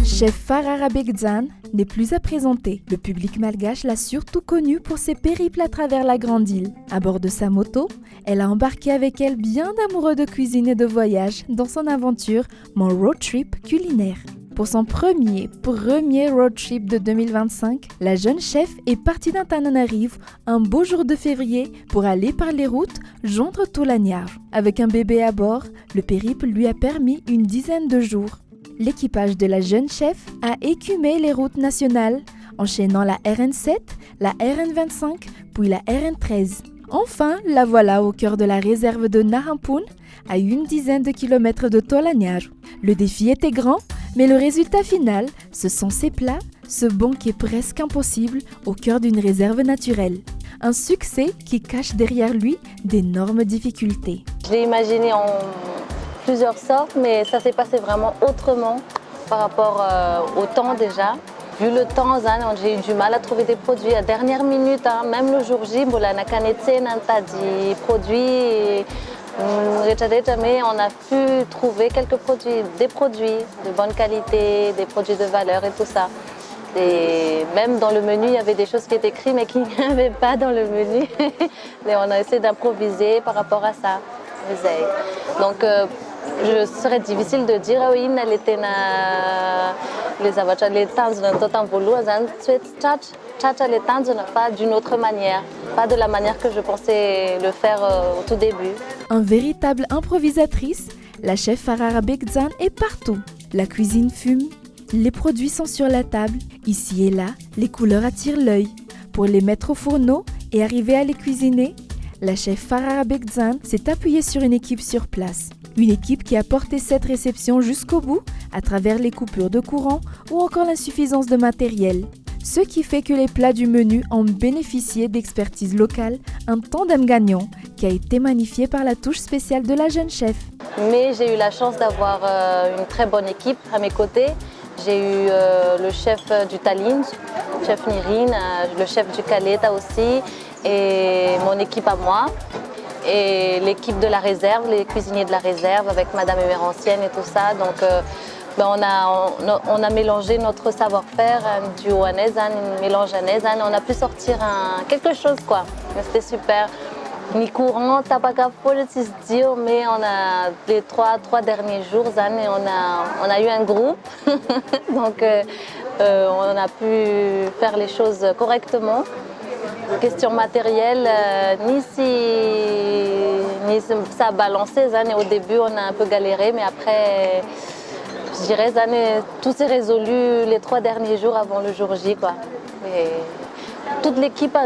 Chef Farah Begzan n'est plus à présenter. Le public malgache l'a surtout connue pour ses périples à travers la grande île. À bord de sa moto, elle a embarqué avec elle bien d'amoureux de cuisine et de voyage dans son aventure Mon Road Trip culinaire. Pour son premier road trip de 2025, la jeune chef est partie d'Antananarivo un beau jour de février pour aller par les routes joindre Tolaniar. Avec un bébé à bord, le périple lui a permis une dizaine de jours. L'équipage de la jeune chef a écumé les routes nationales, enchaînant la RN7, la RN25, puis la RN13. Enfin, la voilà au cœur de la réserve de Narampun, à une dizaine de kilomètres de Tolaniar. Le défi était grand, mais le résultat final, ce sont ces plats, ce banquet presque impossible au cœur d'une réserve naturelle. Un succès qui cache derrière lui d'énormes difficultés. Je l'ai imaginé en plusieurs sortes, mais ça s'est passé vraiment autrement par rapport au temps déjà. Vu le temps, j'ai eu du mal à trouver des produits à dernière minute, même le jour J, on a des produits. Mais on a pu trouver quelques produits, des produits de bonne qualité, des produits de valeur et tout ça. Et même dans le menu, il y avait des choses qui étaient écrites mais qui n'y avaient pas dans le menu. Et on a essayé d'improviser par rapport à ça. Donc, je serait difficile de dire oui, elle était pas d'une autre manière, pas de la manière que je pensais le faire au tout début. Un véritable improvisatrice, la chef Farah Begzan est partout. La cuisine fume, les produits sont sur la table, ici et là, les couleurs attirent l'œil. Pour les mettre au fourneau et arriver à les cuisiner, la chef Farah Begzan s'est appuyée sur une équipe sur place. Une équipe qui a porté cette réception jusqu'au bout à travers les coupures de courant ou encore l'insuffisance de matériel. Ce qui fait que les plats du menu ont bénéficié d'expertise locale, un tandem gagnant qui a été magnifié par la touche spéciale de la jeune chef. Mais j'ai eu la chance d'avoir une très bonne équipe à mes côtés. J'ai eu le chef du Tallinn, chef Nirin, le chef du Caleta aussi, et mon équipe à moi. Et l'équipe de la réserve, les cuisiniers de la réserve avec Madame Émérancienne et tout ça. Donc on a mélangé notre savoir-faire du Oanese, un mélange anese, on a pu sortir quelque chose quoi. C'était super. Ni courant, tabac dire, mais on a les trois derniers jours, et on a eu un groupe. Donc on a pu faire les choses correctement. Question matérielle, ni ça a balancé. Au début, on a un peu galéré, mais après, je dirais, tout s'est résolu les 3 derniers jours avant le jour J. Quoi. Et toute l'équipe,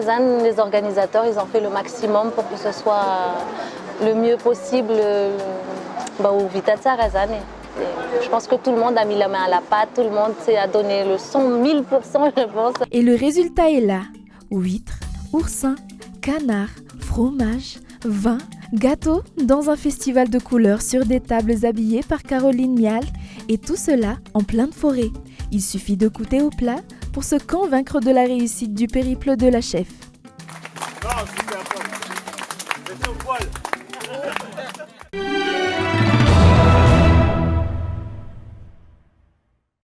les organisateurs, ils ont fait le maximum pour que ce soit le mieux possible au Vitatsar. Je pense que tout le monde a mis la main à la pâte, tout le monde a donné le son 1000%, je pense. Et le résultat est là. Huîtres, oursins, canards, fromage, vin, gâteaux dans un festival de couleurs sur des tables habillées par Caroline Mial et tout cela en pleine forêt. Il suffit de goûter au plat pour se convaincre de la réussite du périple de la chef.